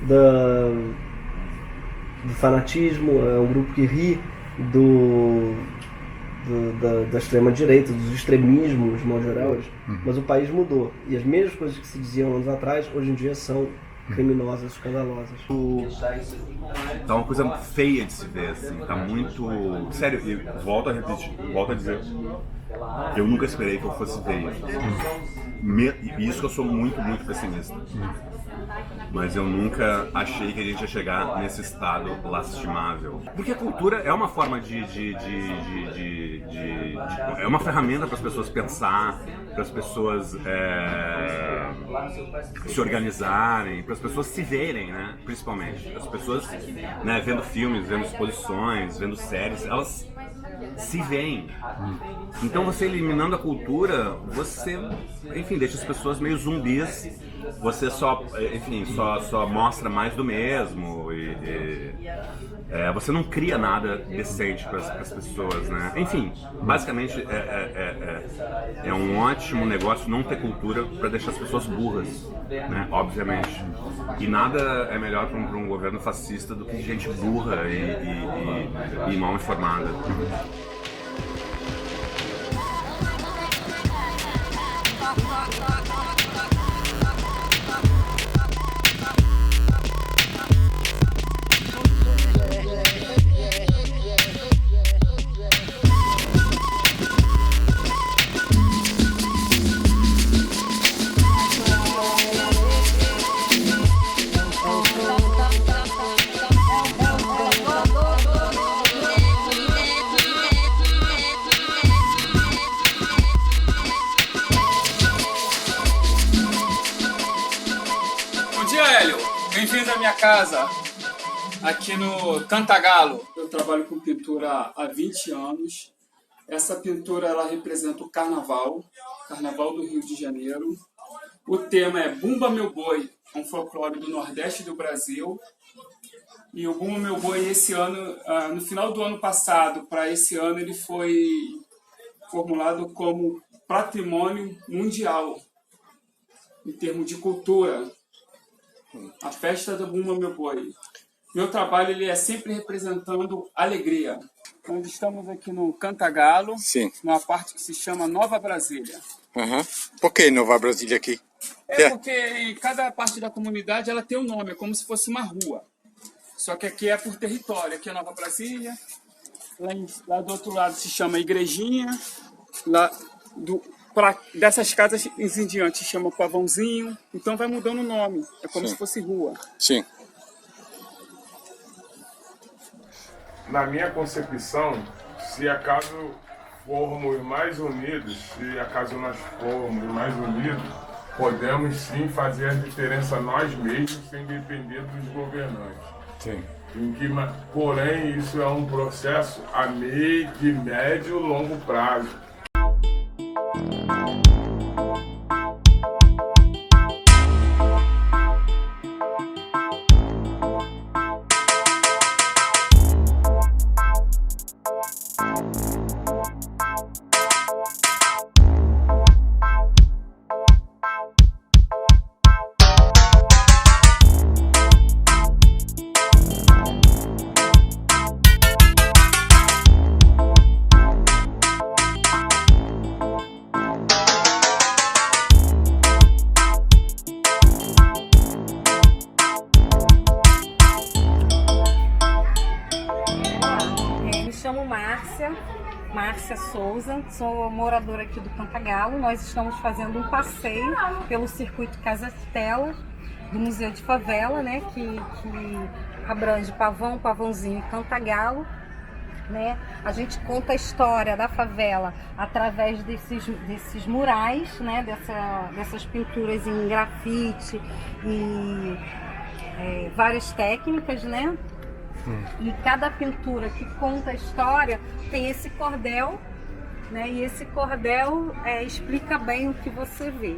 do fanatismo. É um grupo que ri da extrema-direita, dos extremismos, de modo geral. Mas o país mudou. E as mesmas coisas que se diziam anos atrás, hoje em dia são criminosas, escandalosas. Tá uma coisa feia de se ver, assim, tá muito... Sério, e volto a repetir, volto a dizer, eu nunca esperei que eu fosse ver isso. Isso que eu sou muito, muito pessimista. Mas eu nunca achei que a gente ia chegar nesse estado lastimável. Porque a cultura é uma forma é uma ferramenta para as pessoas pensar, para as pessoas se organizarem, para as pessoas se verem, né? Principalmente. As pessoas, né, vendo filmes, vendo exposições, vendo séries, elas se veem. Então você eliminando a cultura, você, enfim, deixa as pessoas meio zumbis. Você só mostra mais do mesmo você não cria nada decente para as pessoas, né? Enfim, basicamente é um ótimo negócio não ter cultura para deixar as pessoas burras, né? Obviamente. E nada é melhor para um governo fascista do que gente burra e mal informada. Bem-vindo à minha casa, aqui no Cantagalo. Eu trabalho com pintura há 20 anos. Essa pintura ela representa o Carnaval do Rio de Janeiro. O tema é Bumba Meu Boi, um folclore do Nordeste do Brasil. E o Bumba Meu Boi, esse ano, no final do ano passado, para esse ano, ele foi formulado como Patrimônio Mundial, em termos de cultura. A festa do Bumba Meu Boi. Meu trabalho ele é sempre representando alegria. Nós estamos aqui no Cantagalo, numa parte que se chama Nova Brasília. Por que Nova Brasília aqui? Porque em cada parte da comunidade ela tem um nome, é como se fosse uma rua. Só que aqui é por território. Aqui é Nova Brasília, lá do outro lado se chama Igrejinha, dessas casas em diante chama Pavãozinho, então vai mudando o nome, é como se fosse rua. Sim. Na minha concepção, se acaso formos mais unidos, nós formos mais unidos, podemos sim fazer a diferença nós mesmos sem depender dos governantes. Sim. Porém, isso é um processo a de médio e longo prazo. Me chamo Márcia, Márcia Souza, sou moradora aqui do Cantagalo. Nós estamos fazendo um passeio pelo circuito Casa Tela do Museu de Favela, né, que abrange Pavão, Pavãozinho e Cantagalo. Né? A gente conta a história da favela através desses murais, né? Dessas pinturas em grafite e várias técnicas, né? E cada pintura que conta a história tem esse cordel, né? E esse cordel explica bem o que você vê.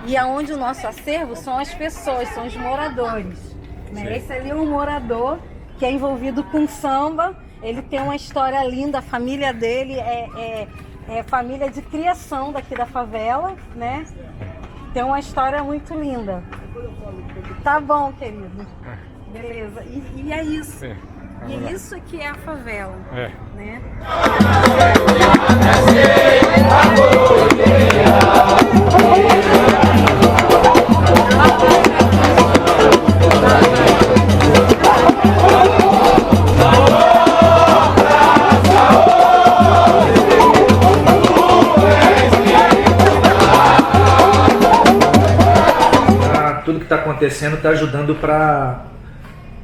E aonde o nosso acervo são as pessoas, são os moradores. Né? Esse ali é um morador que é envolvido com samba. Ele tem uma história linda, a família dele é família de criação daqui da favela, né? Tem uma história muito linda. Tá bom, querido. Beleza. E é isso. E isso que é a favela. Né? Tudo que está acontecendo está ajudando para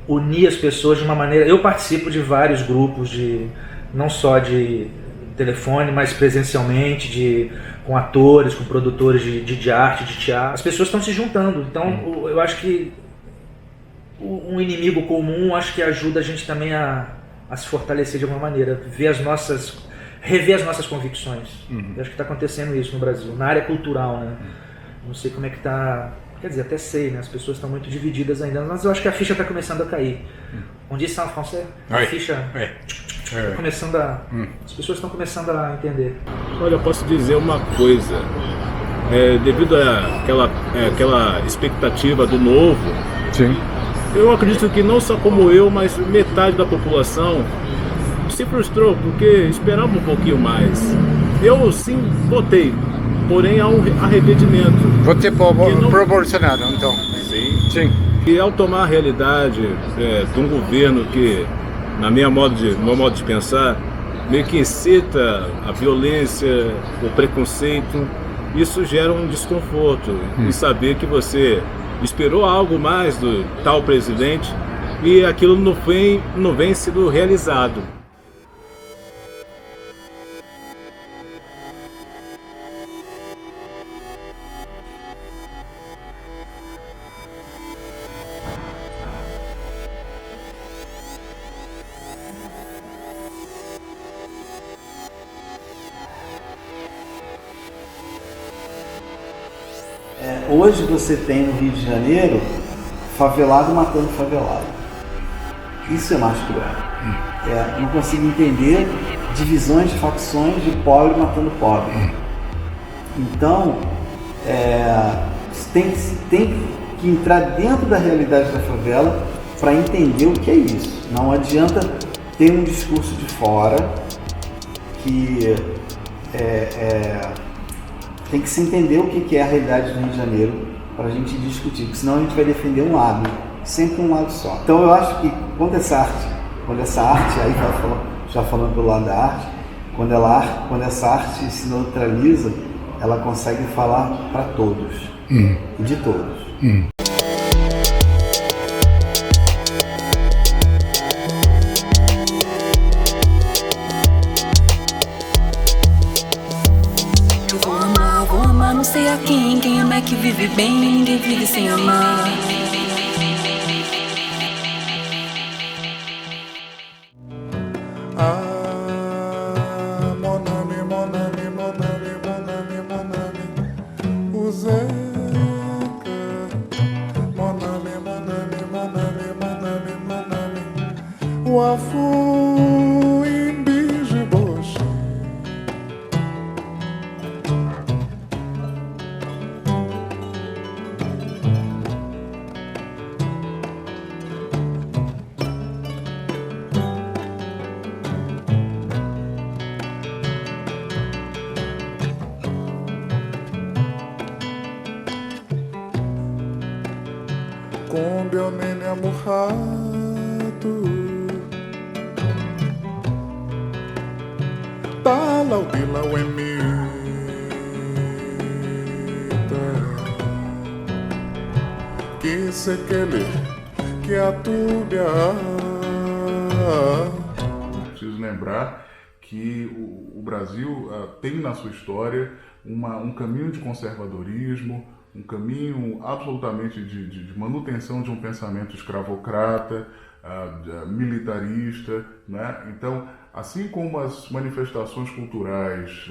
unir as pessoas de uma maneira... Eu participo de vários grupos, não só de telefone, mas presencialmente, com atores, com produtores de arte, de teatro. As pessoas estão se juntando, então eu acho que um inimigo comum acho que ajuda a gente também a se fortalecer de alguma maneira, rever as nossas convicções. Eu acho que está acontecendo isso no Brasil, na área cultural, né? Não sei como é que está... Quer dizer, até sei, né? As pessoas estão muito divididas ainda, mas eu acho que a ficha está começando a cair. On dit ça en français? A ficha está começando a... As pessoas estão começando a entender. Olha, eu posso dizer uma coisa. Devido àquela expectativa do novo, eu acredito que não só como eu, mas metade da população se frustrou, porque esperava um pouquinho mais. Eu sim votei, porém há um arrependimento. Você proporcionado, então? Sim. E ao tomar a realidade de um governo que, no meu modo de pensar, meio que incita a violência, o preconceito, isso gera um desconforto. E saber que você esperou algo mais do tal presidente e aquilo não vem sendo realizado. Hoje você tem no Rio de Janeiro favelado matando favelado. Isso é mais cruel. Não consigo entender divisões de facções de pobre matando pobre. Então, tem que entrar dentro da realidade da favela para entender o que é isso. Não adianta ter um discurso de fora que tem que se entender o que é a realidade do Rio de Janeiro para a gente discutir, porque senão a gente vai defender um lado, sempre um lado só. Então eu acho que quando essa arte, aí já falando pelo lado da arte, quando essa arte se neutraliza, ela consegue falar para todos, e de todos. Não sei a quem ama é que vive bem, ninguém vive sem amar. O Zeca, o Afu em Bijiboche. Cumbia nene amurrado, laudila o emita que se quele que a túbia. Preciso lembrar que o Brasil tem na sua história um caminho de conservadorismo, um caminho absolutamente de manutenção de um pensamento escravocrata, militarista, né? Então, assim como as manifestações culturais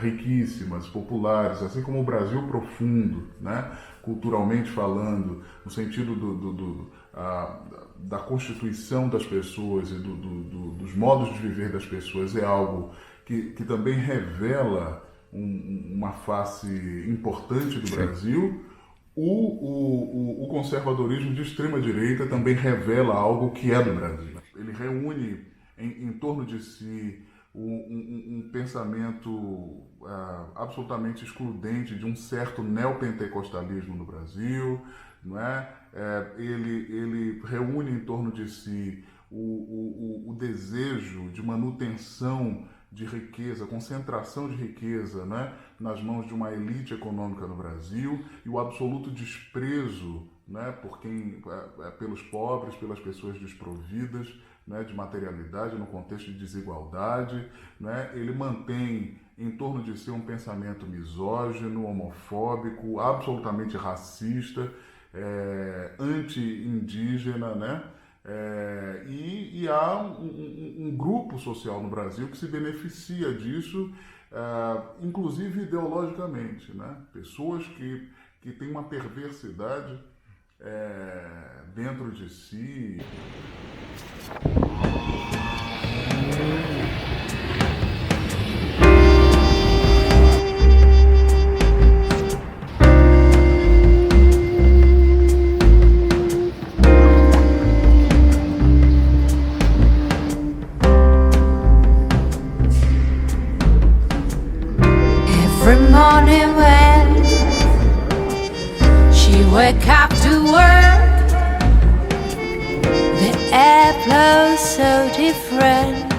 riquíssimas, populares, assim como o Brasil profundo, né? Culturalmente falando, no sentido da constituição das pessoas e dos modos de viver das pessoas, é algo que também revela uma face importante do Brasil. O conservadorismo de extrema direita também revela algo que é do Brasil. Ele reúne em torno de si um pensamento absolutamente excludente de um certo neopentecostalismo no Brasil, não é? Ele reúne em torno de si o desejo de manutenção de riqueza, concentração de riqueza, né, nas mãos de uma elite econômica no Brasil, e o absoluto desprezo, né, pelos pobres, pelas pessoas desprovidas, né, de materialidade no contexto de desigualdade, né. Ele mantém em torno de si um pensamento misógino, homofóbico, absolutamente racista, anti-indígena, né? E há um grupo social no Brasil que se beneficia disso, inclusive ideologicamente, né? Pessoas que têm uma perversidade dentro de si. Every morning when she wake up to work, the air blows so different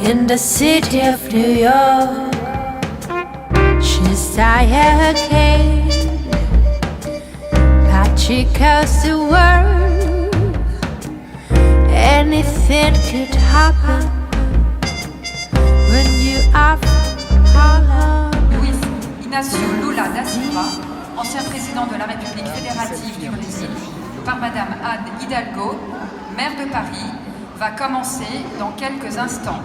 in the city of New York. She's tired again, but she goes to work. Anything could happen when you are Luiz Inácio Lula da Silva, ancien président de la République fédérative du Brésil, par Madame Anne Hidalgo, maire de Paris, va commencer dans quelques instants.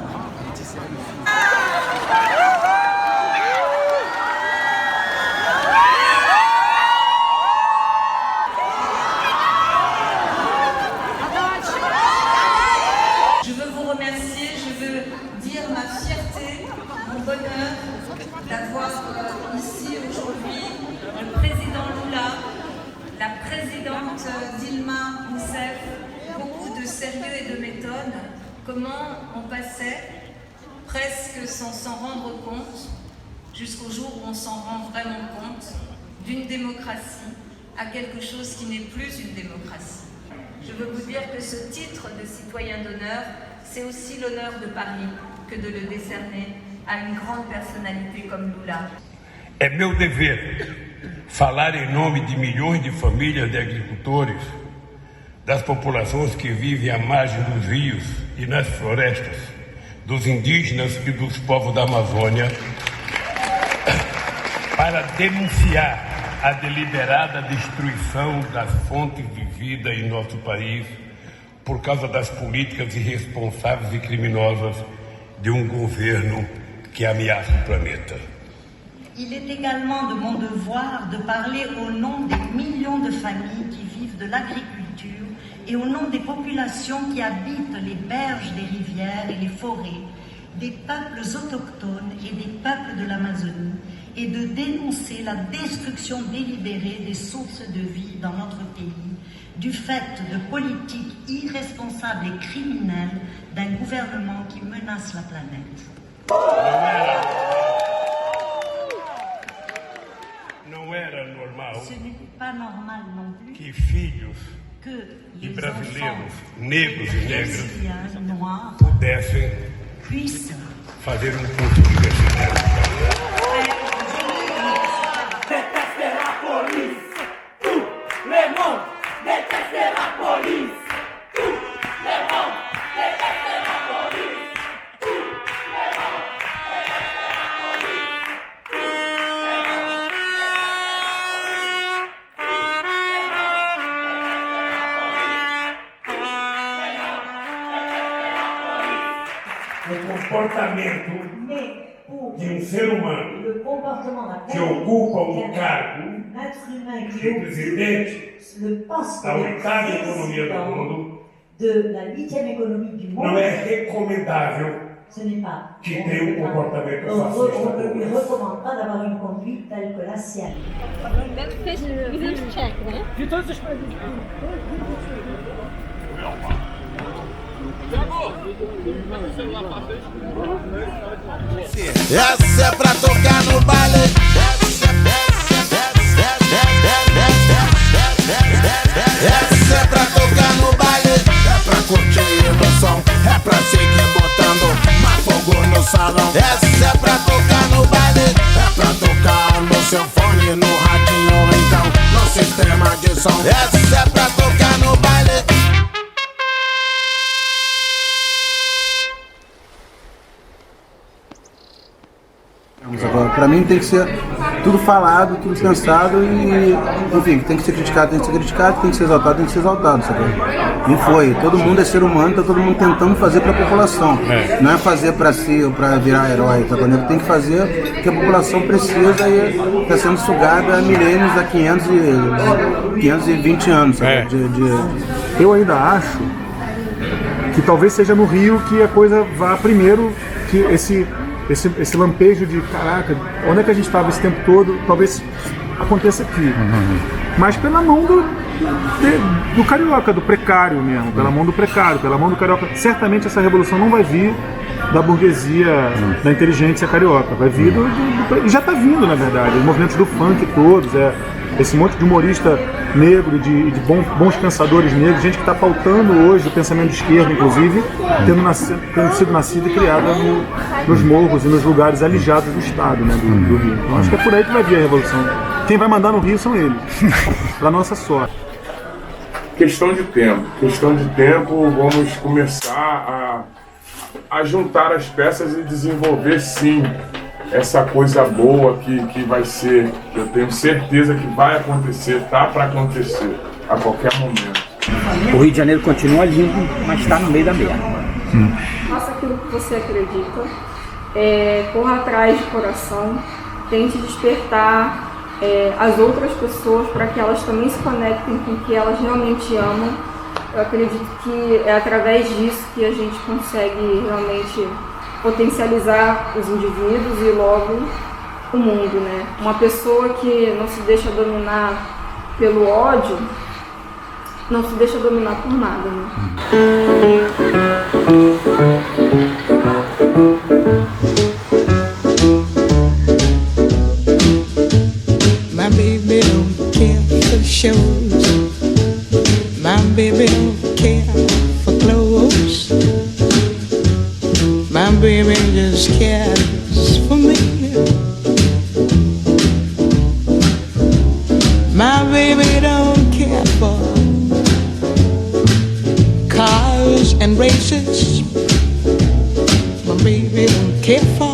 Je veux vous remercier, je veux dire ma fierté, mon bonheur d'avoir ici aujourd'hui le président Lula, la présidente Dilma Rousseff, beaucoup de sérieux et de méthode. Comment on passait presque sans s'en rendre compte, jusqu'au jour où on s'en rend vraiment compte, d'une démocratie à quelque chose qui n'est plus une démocratie. Je veux vous dire que ce titre de citoyen d'honneur, c'est aussi l'honneur de Paris que de le décerner a une grande personnalité comme Lula. É meu dever falar em nome de milhões de famílias de agricultores, das populações que vivem à margem dos rios e nas florestas, dos indígenas e dos povos da Amazônia, para denunciar a deliberada destruição das fontes de vida em nosso país por causa das políticas irresponsáveis e criminosas de um governo qui ameace le planète. Il est également de mon devoir de parler au nom des millions de familles qui vivent de l'agriculture et au nom des populations qui habitent les berges des rivières et les forêts, des peuples autochtones et des peuples de l'Amazonie, et de dénoncer la destruction délibérée des sources de vie dans notre pays, du fait de politiques irresponsables et criminelles d'un gouvernement qui menace la planète. Não era normal Ce n'est pas normal non plus que filhos que de les brasileiros enfants negros e negras brésiliens noirs pudessem puissent fazer um curso universitário. O comportamento de um ser humano que ocupa um cargo de presidente da oitava economia do mundo não é recomendável que tenha um comportamento fascista. De todos os países. Essa é pra tocar no baile. Essa é pra tocar no baile. É pra curtir emoção. É pra seguir botando mais fogo no salão. Essa é pra tocar no baile. É pra tocar no seu fone, no radinho, então no sistema de som. Essa é pra tocar no baile. Agora, pra mim tem que ser tudo falado, tudo pensado e, enfim, tem que ser criticado, tem que ser criticado, tem que ser exaltado, tem que ser exaltado, sabe? E foi, todo mundo é ser humano, tá todo mundo tentando fazer pra população, não é fazer pra si ou pra virar herói, tá entendendo? Tem que fazer o que a população precisa e tá sendo sugada há milênios, há 520 anos, sabe? Eu ainda acho que talvez seja no Rio que a coisa vá primeiro, que esse lampejo de caraca, onde é que a gente estava esse tempo todo, talvez aconteça aqui. Mas pela mão do carioca, do precário mesmo, pela mão do precário, pela mão do carioca. Certamente essa revolução não vai vir da burguesia, da inteligência carioca, vai vir e já está vindo, na verdade, os movimentos do funk todos, esse monte de humorista negro, de bons pensadores negros, gente que está pautando hoje o pensamento de esquerda, inclusive, tendo sido nascida e criada nos morros e nos lugares alijados do Estado, né, do Rio. Então acho que é por aí que vai vir a revolução. Quem vai mandar no Rio são eles, para nossa sorte. Questão de tempo, vamos começar a juntar as peças e desenvolver sim essa coisa boa que vai ser, eu tenho certeza que vai acontecer, tá para acontecer a qualquer momento. O Rio de Janeiro continua lindo, mas está no meio da merda. Faça aquilo que você acredita, corra atrás de coração, tente despertar as outras pessoas para que elas também se conectem com o que elas realmente amam. Eu acredito que é através disso que a gente consegue realmente potencializar os indivíduos e logo o mundo, né? Uma pessoa que não se deixa dominar pelo ódio, não se deixa dominar por nada, né? My baby don't care for shows. My baby don't care for clothes. My baby just cares for me. My baby don't care for cars and races. My baby don't care for